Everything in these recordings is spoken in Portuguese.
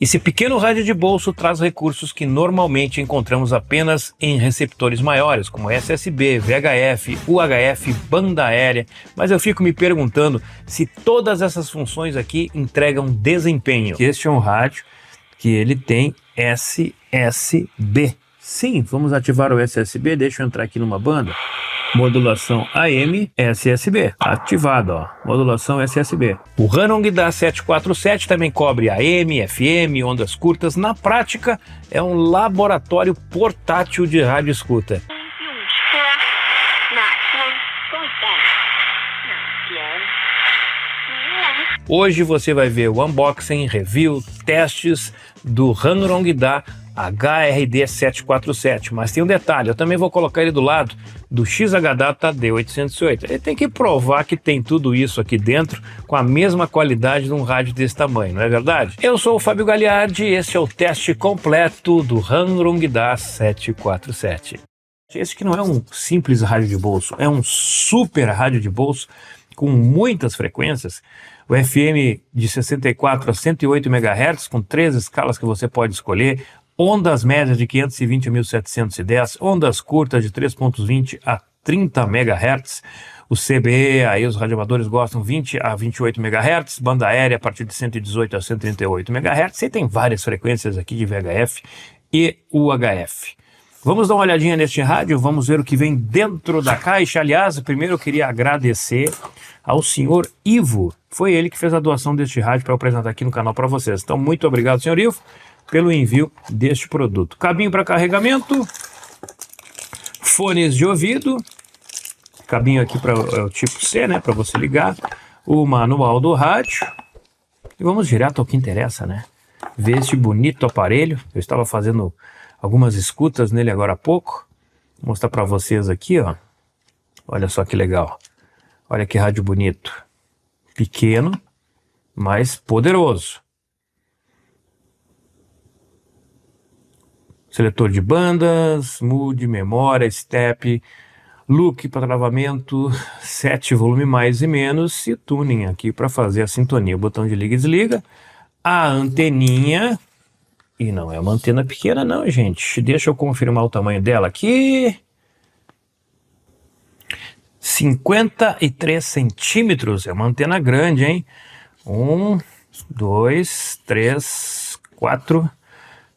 Esse pequeno rádio de bolso traz recursos que normalmente encontramos apenas em receptores maiores, como SSB, VHF, UHF, banda aérea, mas eu fico me perguntando se todas essas funções aqui entregam desempenho. Este é um rádio que ele tem SSB. Sim, vamos ativar o SSB, deixa eu entrar aqui numa banda. Modulação AM SSB, ativado, ó, modulação SSB. O Ranong da 747 também cobre AM, FM, ondas curtas. Na prática, é um laboratório portátil de rádio escuta. Hoje você vai ver o unboxing, review, testes do Ranong da HRD 747, mas tem um detalhe, eu também vou colocar ele do lado do XH-Data D808. Ele tem que provar que tem tudo isso aqui dentro com a mesma qualidade de um rádio desse tamanho, não é verdade? Eu sou o Fábio Gagliardi e este é o teste completo do Ranong da 747. Esse que não é um simples rádio de bolso, é um super rádio de bolso com muitas frequências. O FM de 64 a 108 MHz, com 3 escalas que você pode escolher, ondas médias de 520 a 1710, ondas curtas de 3.20 a 30 MHz, o CBE, aí os radioamadores gostam 20 a 28 MHz, banda aérea a partir de 118 a 138 MHz, e tem várias frequências aqui de VHF e UHF. Vamos dar uma olhadinha neste rádio, vamos ver o que vem dentro da caixa. Aliás, primeiro eu queria agradecer ao senhor Ivo, foi ele que fez a doação deste rádio para eu apresentar aqui no canal para vocês. Então, muito obrigado, senhor Ivo, pelo envio deste produto. Cabinho para carregamento, fones de ouvido, cabinho aqui para o tipo C, né, para você ligar, o manual do rádio, e vamos direto ao que interessa, né, ver este bonito aparelho. Eu estava fazendo algumas escutas nele agora há pouco, vou mostrar para vocês aqui, ó, olha só que legal, olha que rádio bonito, pequeno, mas poderoso. Seletor de bandas, mood, memória, step, loop para travamento, 7 volume mais e menos e tuning aqui para fazer a sintonia. O botão de liga e desliga, a anteninha, e não é uma antena pequena não, gente. Deixa eu confirmar o tamanho dela aqui. 53 centímetros, é uma antena grande, hein? 1, 2, 3, 4...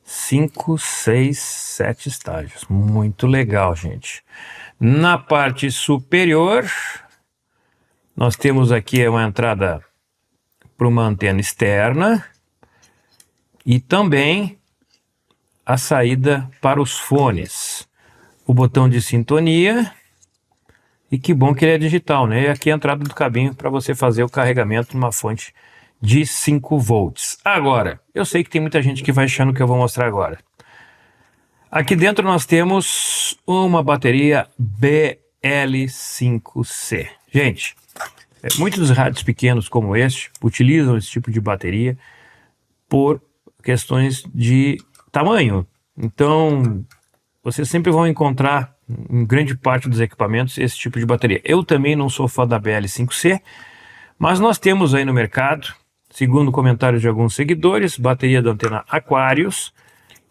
5, 6, 7 estágios. Muito legal, gente. Na parte superior, nós temos aqui uma entrada para uma antena externa e também a saída para os fones. O botão de sintonia, e que bom que ele é digital, né? E aqui a entrada do cabinho para você fazer o carregamento numa fonte de 5 volts. Agora, eu sei que tem muita gente que vai achando que eu vou mostrar agora. Aqui dentro nós temos uma bateria BL5C. Gente, muitos rádios pequenos como este utilizam esse tipo de bateria por questões de tamanho. Então, vocês sempre vão encontrar em grande parte dos equipamentos esse tipo de bateria. Eu também não sou fã da BL5C, mas nós temos aí no mercado, segundo comentários de alguns seguidores, bateria da antena Aquarius,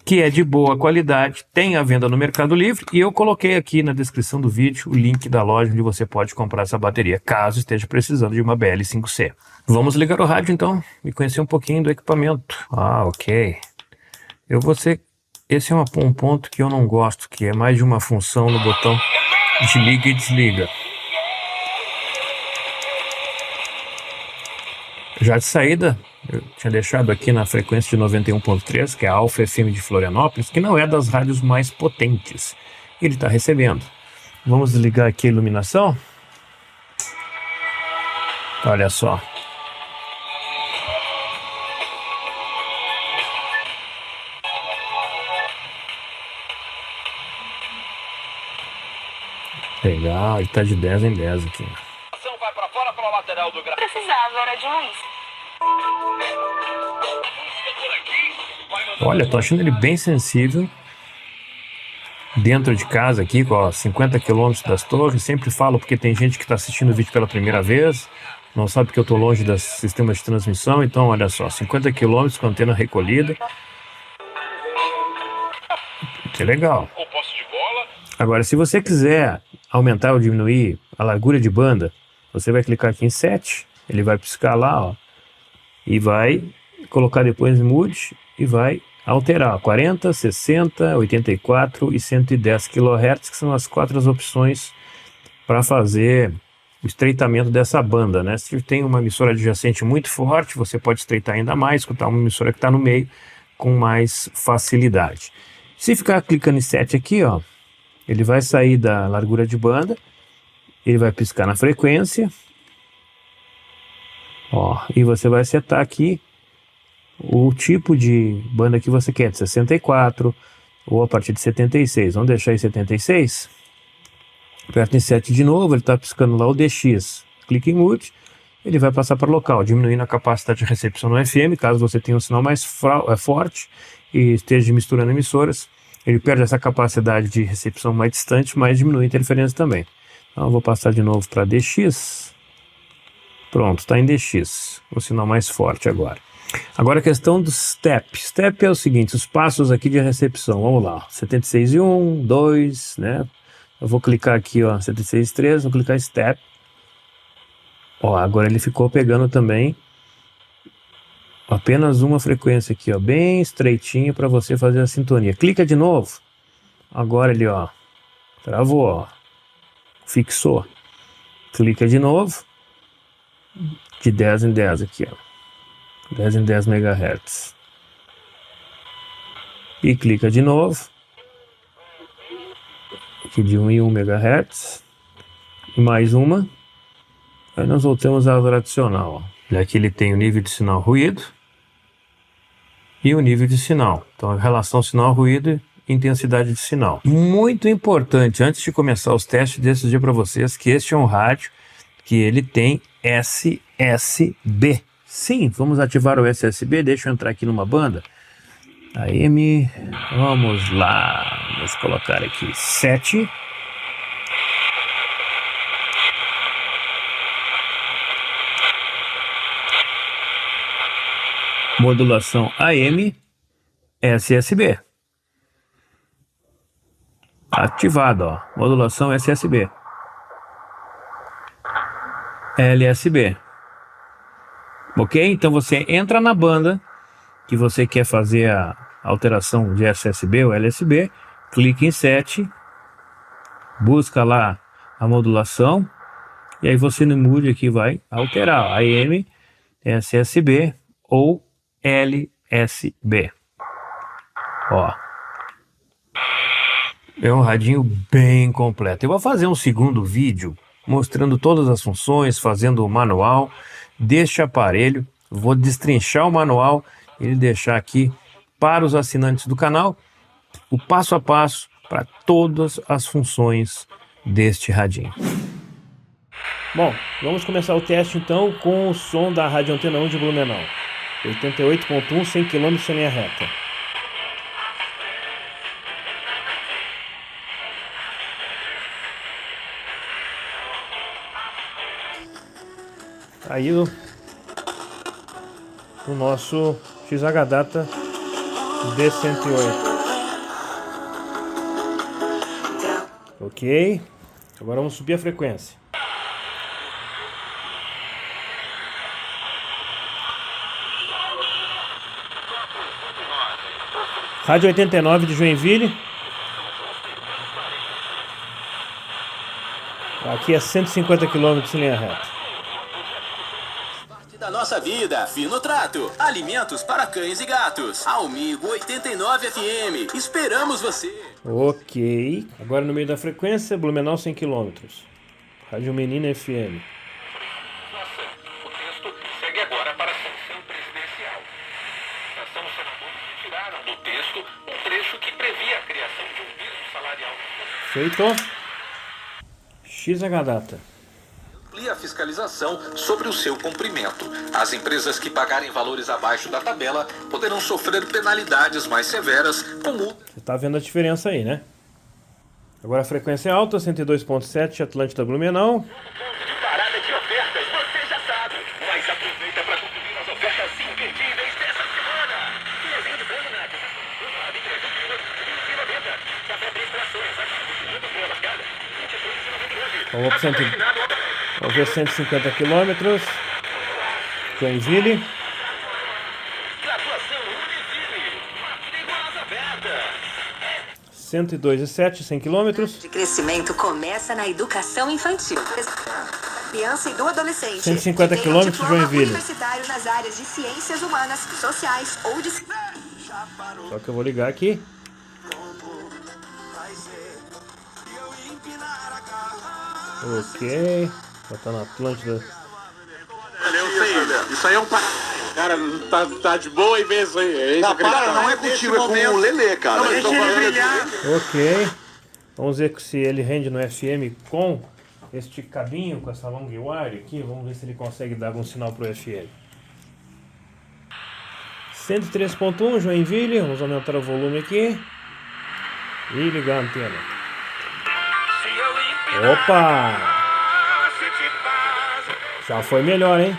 que é de boa qualidade, tem à venda no Mercado Livre, e eu coloquei aqui na descrição do vídeo o link da loja onde você pode comprar essa bateria, caso esteja precisando de uma BL5C. Vamos ligar o rádio então e conhecer um pouquinho do equipamento. Ah, ok. Esse é um ponto que eu não gosto, que é mais de uma função no botão de liga e desliga. Já de saída, eu tinha deixado aqui na frequência de 91.3, que é a Alfa FM de Florianópolis, que não é das rádios mais potentes. Ele está recebendo. Vamos desligar aqui a iluminação. Olha só. Legal, ele está de 10 em 10 aqui. Vai para fora pela lateral do Precisava, era de um isso. Olha, tô achando ele bem sensível. dentro de casa aqui, ó, 50 quilômetros das torres. Sempre falo porque tem gente que está assistindo o vídeo pela primeira vez, não sabe que eu estou longe do sistema de transmissão. Então, olha só, 50 quilômetros com antena recolhida. Que legal. Com posse de bola. Agora, se você quiser aumentar ou diminuir a largura de banda, você vai clicar aqui em Set, ele vai piscar lá, ó, e vai colocar depois Mode e vai alterar 40, 60, 84 e 110 kHz, que são as 4 opções para fazer o estreitamento dessa banda, né? Se tem uma emissora adjacente muito forte, você pode estreitar ainda mais, escutar uma emissora que está no meio com mais facilidade. Se ficar clicando em Set aqui, ó, ele vai sair da largura de banda, ele vai piscar na frequência, ó, e você vai setar aqui o tipo de banda que você quer, de 64 ou a partir de 76. Vamos deixar em 76. Aperta em Set de novo, ele está piscando lá o DX. Clique em Mute, ele vai passar para local, diminuindo a capacidade de recepção no FM, caso você tenha um sinal mais forte e esteja misturando emissoras. Ele perde essa capacidade de recepção mais distante, mas diminui a interferência também. Então eu vou passar de novo para DX. Pronto, está em DX, o sinal mais forte agora. Agora a questão do Step. Step é o seguinte, os passos aqui de recepção. Vamos lá, 76 e 1, 2, né? Eu vou clicar aqui, ó, 76 e 3, vou clicar em Step. Ó, agora ele ficou pegando também apenas uma frequência aqui, ó, bem estreitinho para você fazer a sintonia. Clica de novo. Agora ele, ó, travou, ó, fixou. Clica de novo. De 10 em 10 aqui, ó. 10 em 10 MHz. E clica de novo. Aqui de 1 em 1 MHz. E mais uma. Aí nós voltamos à tradicional, ó. Aqui ele tem o nível de sinal ruído e o nível de sinal. Então a relação sinal-ruído e intensidade de sinal. Muito importante, antes de começar os testes, deixo dizer para vocês que este é um rádio que ele tem SSB. Sim, vamos ativar o SSB. Deixa eu entrar aqui numa banda. AM, vamos lá. Vamos colocar aqui 7. Modulação AM, SSB. Ativado, ó. Modulação SSB. LSB. Ok? Então você entra na banda que você quer fazer a alteração de SSB ou LSB, clique em Set, busca lá a modulação e aí você no Mode aqui vai alterar AM, SSB ou LSB. Ó. É um radinho bem completo. Eu vou fazer um segundo vídeo mostrando todas as funções, fazendo o manual deste aparelho. Vou destrinchar o manual e deixar aqui para os assinantes do canal o passo a passo para todas as funções deste radinho. Bom, vamos começar o teste então com o som da Rádio Antena 1 de Blumenau. 88.1, 100 km em linha reta. Aí o nosso XH Data D108. Ok, agora vamos subir a frequência. Rádio 89 de Joinville. Aqui é 150 km em linha reta. Da nossa vida, Fino Trato, alimentos para cães e gatos. Almigo 89 FM, esperamos você. Ok, agora no meio da frequência, Blumenau 100 km. Rádio Menina FM. O texto segue agora para a sessão presidencial. Na ação, os senadores retiraram do texto um trecho que previa a criação de um piso salarial. Feito. XH Data. Amplia a fiscalização sobre o seu cumprimento. As empresas que pagarem valores abaixo da tabela poderão sofrer penalidades mais severas, como... Você tá vendo a diferença aí, né? Agora a frequência alta, 102.7, Atlântida Blumenau. Parada de ofertas, você já sabe. Mas aproveita para conferir as ofertas imperdíveis dessa semana. Filezinho de frango nato, 23 quilos, 15,90. Café 3 frações, 50 gramas cada, 23,99. Vamos ver 150 quilômetros. Joinville. Graduação Univille, matrículas abertas. 102,7, 100 quilômetros. De crescimento começa na educação infantil. Criança e do adolescente. 150 Tem quilômetros, diploma Joinville. universitário nas áreas de ciências humanas, sociais ou de... Só que eu vou ligar aqui. Ok. Já tá na Atlântida. Eu sei, isso aí é um cara, tá de boa e mesmo aí. É Não é contigo, é com o Lelê, cara. Não, eu tô falando Ok. Vamos ver se ele rende no FM com este cabinho, com essa long wire aqui. Vamos ver se ele consegue dar algum sinal pro FM. 103.1, Joinville. Vamos aumentar o volume aqui. E ligar a antena. Opa! Já foi melhor, hein?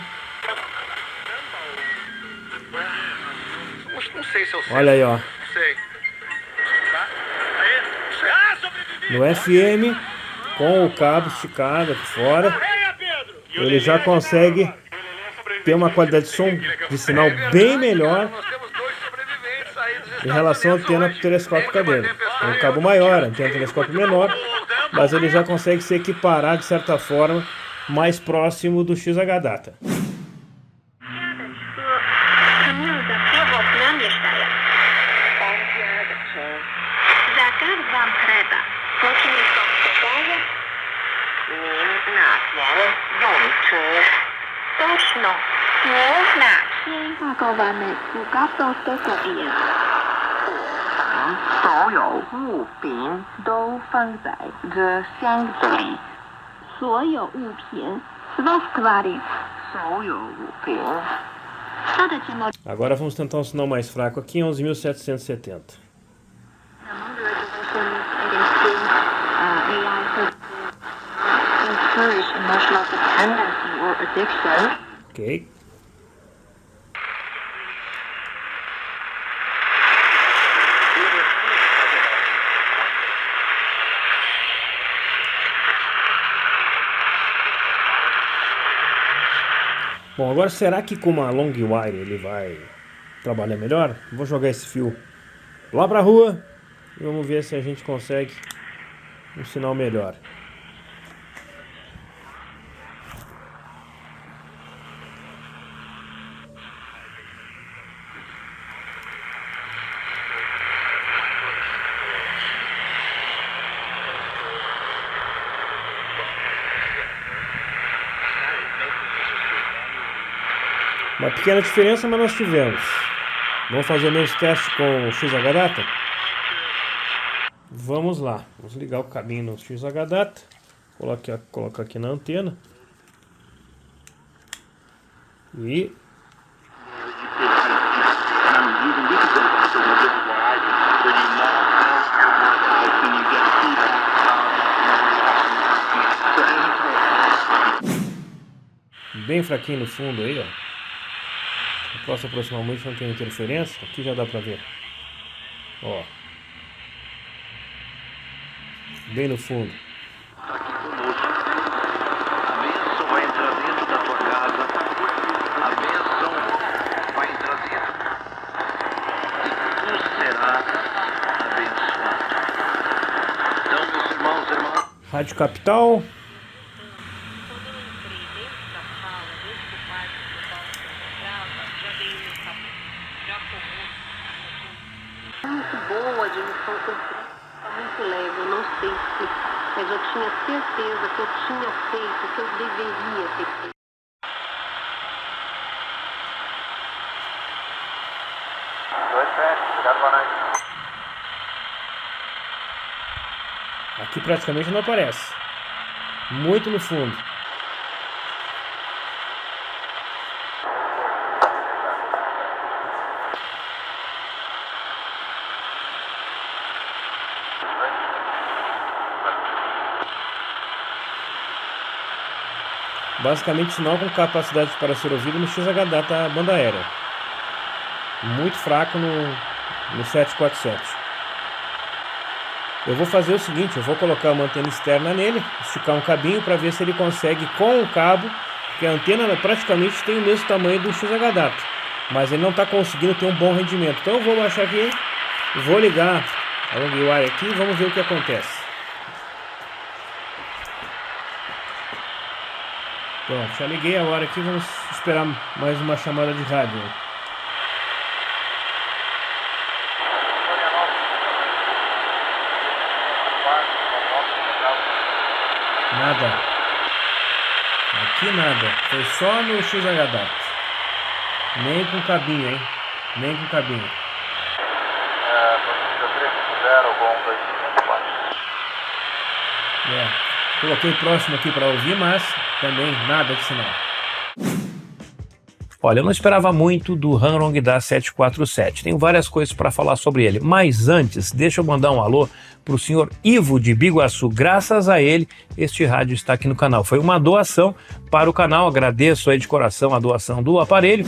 Não sei se eu sei. Olha aí, ó. Não sei. Tá? Aí? Ah, sobrevivi! No FM, com o cabo esticado aqui fora, ele já consegue ter uma qualidade de som de sinal bem melhor Nós temos 2 sobreviventes aí dos em relação à antena telescópica dele. Tem um cabo maior, a antena telescópica menor, mas ele já consegue se equiparar de certa forma mais próximo do XH-Data. Agora vamos tentar um sinal mais fraco aqui, 11.770. Ok. Bom, agora será que com uma long wire ele vai trabalhar melhor? Vou jogar esse fio lá pra rua e vamos ver se a gente consegue um sinal melhor. Uma pequena diferença, mas nós tivemos. Vamos fazer o mesmo teste com o XH-Data? Vamos lá. Vamos ligar o cabinho no XH-Data. Colocar aqui na antena. E... bem fraquinho no fundo aí, ó. Eu posso aproximar muito, não tem interferência. Aqui já dá pra ver. Ó. Bem no fundo. Aqui conosco. A bênção vai entrar dentro da tua casa. A bênção vai entrar dentro. E tu serás abençoado. Então, meus irmãos e irmãs. Rádio Capital. Muito boa, a admissão foi muito leve, eu não sei se, mas eu tinha certeza que eu tinha feito, que eu deveria ter feito. Aqui praticamente não aparece. Muito no fundo. basicamente sinal com capacidade para ser ouvido no XH Data banda aérea. Muito fraco no 747. Eu vou fazer o seguinte, eu vou colocar uma antena externa nele, esticar um cabinho para ver se ele consegue com o cabo, porque a antena praticamente tem o mesmo tamanho do XH Data, mas ele não está conseguindo ter um bom rendimento. Então eu vou baixar aqui, vou ligar a long wire aqui e vamos ver o que acontece. Pronto, já liguei agora aqui, vamos esperar mais uma chamada de rádio. Nada. Aqui nada. Foi só no XH Data. Nem com cabinho, hein? Nem com cabinho. Coloquei próximo aqui para ouvir, mas também nada de sinal. Olha, eu não esperava muito do Hanrong Da 747. Tenho várias coisas para falar sobre ele. Mas antes, deixa eu mandar um alô para o senhor Ivo de Biguaçu. Graças a ele, este rádio está aqui no canal. Foi uma doação para o canal. Agradeço aí de coração a doação do aparelho.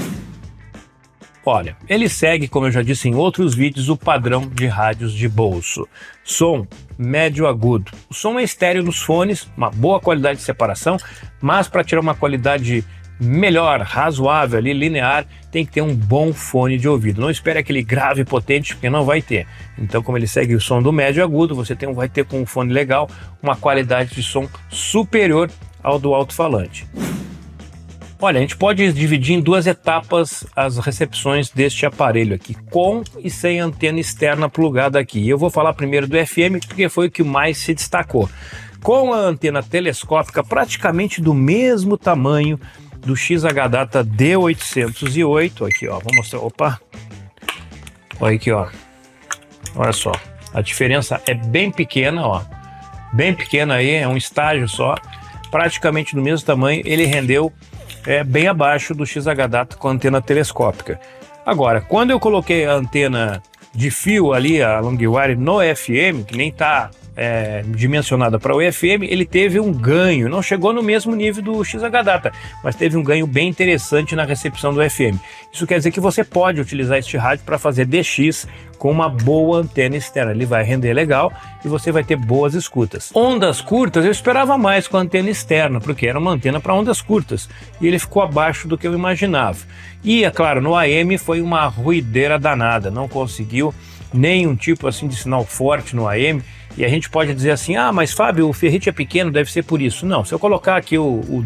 Olha, ele segue, como eu já disse em outros vídeos, o padrão de rádios de bolso. Som médio agudo. O som é estéreo nos fones, uma boa qualidade de separação, mas para tirar uma qualidade melhor, razoável ali, linear, tem que ter um bom fone de ouvido. Não espere aquele grave potente, porque não vai ter. Então, como ele segue o som do médio agudo, você vai ter com um fone legal uma qualidade de som superior ao do alto-falante. Olha, a gente pode dividir em duas etapas as recepções deste aparelho aqui, com e sem antena externa plugada aqui. Eu vou falar primeiro do FM, porque foi o que mais se destacou. Com a antena telescópica praticamente do mesmo tamanho do XH Data D808, aqui ó, vou mostrar, opa, olha aqui ó, olha só, a diferença é bem pequena, ó, bem pequena aí, é um estágio só, praticamente do mesmo tamanho, ele rendeu bem abaixo do XH Data com a antena telescópica. Agora, quando eu coloquei a antena de fio ali, a long wire no FM, que nem está dimensionada para o FM, ele teve um ganho, não chegou no mesmo nível do XH Data, mas teve um ganho bem interessante na recepção do FM. Isso quer dizer que você pode utilizar este rádio para fazer DX com uma boa antena externa, ele vai render legal e você vai ter boas escutas. Ondas curtas, eu esperava mais com a antena externa, porque era uma antena para ondas curtas, e ele ficou abaixo do que eu imaginava. E, é claro, no AM foi uma ruideira danada, não conseguiu nenhum tipo assim de sinal forte no AM. E a gente pode dizer assim, ah, mas Fábio, o ferrite é pequeno, deve ser por isso. Não, se eu colocar aqui o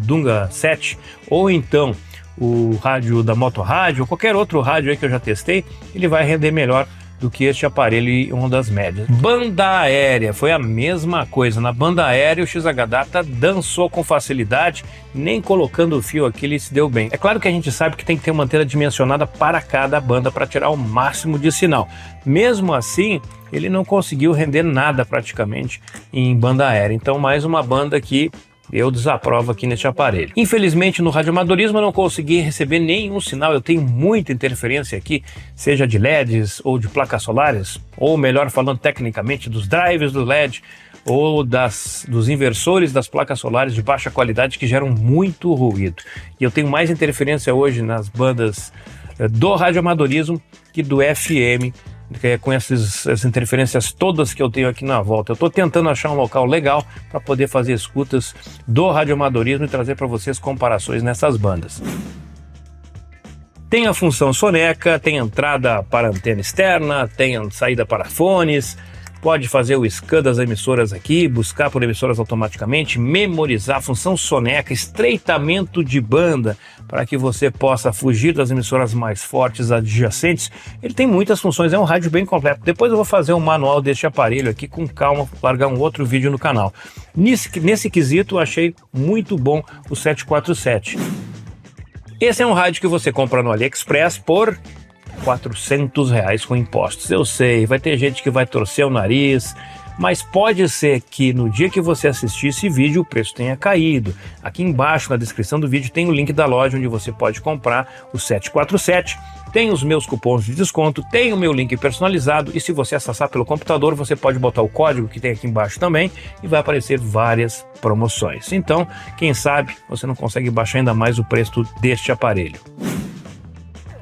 Dunga 7, ou então o rádio da Moto Rádio, ou qualquer outro rádio aí que eu já testei, ele vai render melhor do que este aparelho em ondas médias. Banda aérea, foi a mesma coisa. Na banda aérea o XH Data dançou com facilidade, nem colocando o fio aqui ele se deu bem. É claro que a gente sabe que tem que ter uma antena dimensionada para cada banda para tirar o máximo de sinal. Mesmo assim, ele não conseguiu render nada praticamente em banda aérea. Então mais uma banda que eu desaprovo aqui neste aparelho. Infelizmente no radioamadorismo eu não consegui receber nenhum sinal, eu tenho muita interferência aqui, seja de LEDs ou de placas solares, ou melhor falando tecnicamente dos drivers do LED, ou dos inversores das placas solares de baixa qualidade que geram muito ruído. E eu tenho mais interferência hoje nas bandas do radioamadorismo que do FM, com essas interferências todas que eu tenho aqui na volta. Eu estou tentando achar um local legal para poder fazer escutas do radioamadorismo e trazer para vocês comparações nessas bandas. Tem a função soneca, tem entrada para antena externa, tem saída para fones, pode fazer o scan das emissoras aqui, buscar por emissoras automaticamente, memorizar, função soneca, estreitamento de banda, para que você possa fugir das emissoras mais fortes adjacentes. Ele tem muitas funções, é um rádio bem completo. Depois eu vou fazer um manual deste aparelho aqui com calma, largar um outro vídeo no canal. Nesse quesito eu achei muito bom o 747. Esse é um rádio que você compra no AliExpress por R$400 com impostos. Eu sei, vai ter gente que vai torcer o nariz, mas pode ser que no dia que você assistir esse vídeo o preço tenha caído. Aqui embaixo na descrição do vídeo tem o link da loja onde você pode comprar o 747, tem os meus cupons de desconto, tem o meu link personalizado e se você acessar pelo computador você pode botar o código que tem aqui embaixo também e vai aparecer várias promoções. Então, quem sabe você não consegue baixar ainda mais o preço deste aparelho.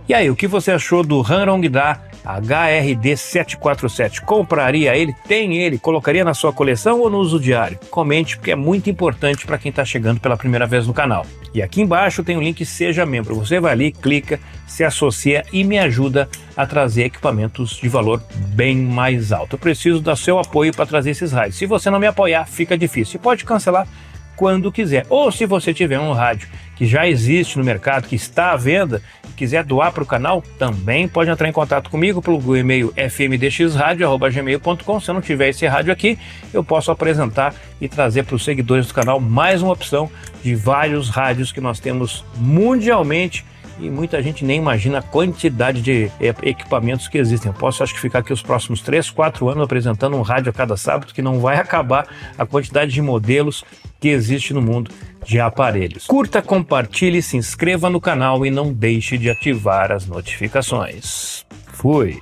E aí, o que você achou do Hanrong-Da HRD 747? Compraria ele? Tem ele? Colocaria na sua coleção ou no uso diário? Comente, porque é muito importante para quem está chegando pela primeira vez no canal. E aqui embaixo tem o link Seja Membro. Você vai ali, clica, se associa e me ajuda a trazer equipamentos de valor bem mais alto. Eu preciso do seu apoio para trazer esses rádios. Se você não me apoiar, fica difícil. Você pode cancelar quando quiser. Ou se você tiver um rádio que já existe no mercado, que está à venda, e quiser doar para o canal, também pode entrar em contato comigo pelo e-mail fmdxradio@gmail.com. Se eu não tiver esse rádio aqui, eu posso apresentar e trazer para os seguidores do canal mais uma opção de vários rádios que nós temos mundialmente e muita gente nem imagina a quantidade de equipamentos que existem. Eu posso, acho que, ficar aqui os próximos 3, 4 anos apresentando um rádio a cada sábado, que não vai acabar a quantidade de modelos que existe no mundo de aparelhos. Curta, compartilhe, se inscreva no canal e não deixe de ativar as notificações. Fui!